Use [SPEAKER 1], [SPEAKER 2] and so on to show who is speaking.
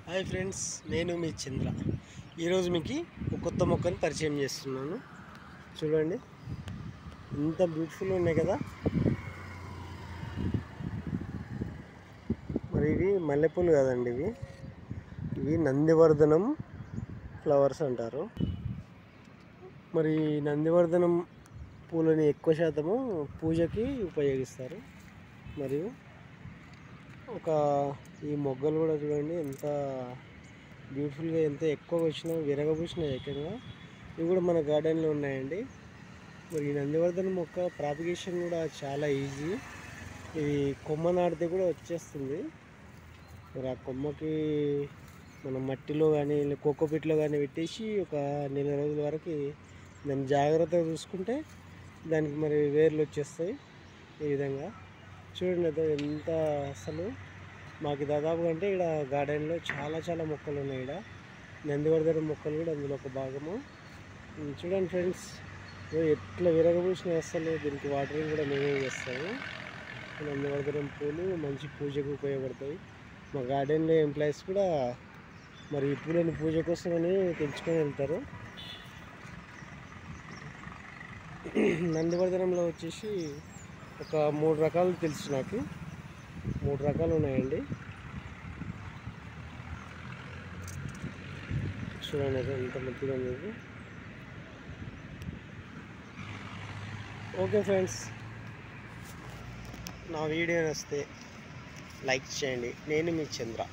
[SPEAKER 1] Hi friends, నేను మీ చంద్ర. ఈరోజు మీకు ఒక కొత్త మొక్కని పరిచయం చేస్తున్నాను. చూడండి, ఎంత బ్యూటిఫుల్ ఉన్నాయి కదా. మరి ఇవి మల్లెపూలు కాదండి, ఇవి నందివర్ధనం ఫ్లవర్స్ అంటారు. మరి నందివర్ధనం పూలని ఎక్కువ శాతము పూజకి ఉపయోగిస్తారు. మరియు ఈ మొగ్గలు కూడా చూడండి ఎంత బ్యూటిఫుల్గా, ఎంత ఎక్కువగా వచ్చినాయి, విరగబూసినాయి ఏకంగా. ఇవి కూడా మన గార్డెన్లో ఉన్నాయండి. మరి ఈ నందివర్ధనం మొక్క ప్రాపిగేషన్ కూడా చాలా ఈజీ. ఇది కొమ్మ నాటితే కూడా వచ్చేస్తుంది. మరి ఆ కొమ్మకి మనం మట్టిలో కానీ కోకోపీట్లో కానీ పెట్టేసి ఒక నెల రోజుల వరకు దాన్ని జాగ్రత్తగా చూసుకుంటే దానికి మరి వేర్లు వచ్చేస్తాయి. ఈ విధంగా చూడండి, అది ఎంత అసలు మాకు దాదాపుగా అంటే ఇక్కడ గార్డెన్లో చాలా మొక్కలు ఉన్నాయి. ఇక్కడ నందివర్ధనం మొక్కలు కూడా అందులో ఒక భాగము. చూడండి ఫ్రెండ్స్, ఎట్లా విరగబూసినాయి. అసలు దీనికి వాటరింగ్ కూడా మేమే చేస్తాము. నందివర్ధనం పూలు మంచి పూజకు ఉపయోగపడతాయి. మా గార్డెన్లో ఎంప్లాయీస్ కూడా మరి ఈ పూలని పూజ కోసమని తెంచుకొని వెళ్తారు. నందివర్ధనంలో వచ్చేసి ఒక 3 రకాలు తెలుసు నాకు. 3 రకాలు ఉన్నాయండి. చూడండి ఎంత మంచిగా ఉంది. ఓకే ఫ్రెండ్స్, నా వీడియో నచ్చితే లైక్ చేయండి. నేను మీ చంద్ర.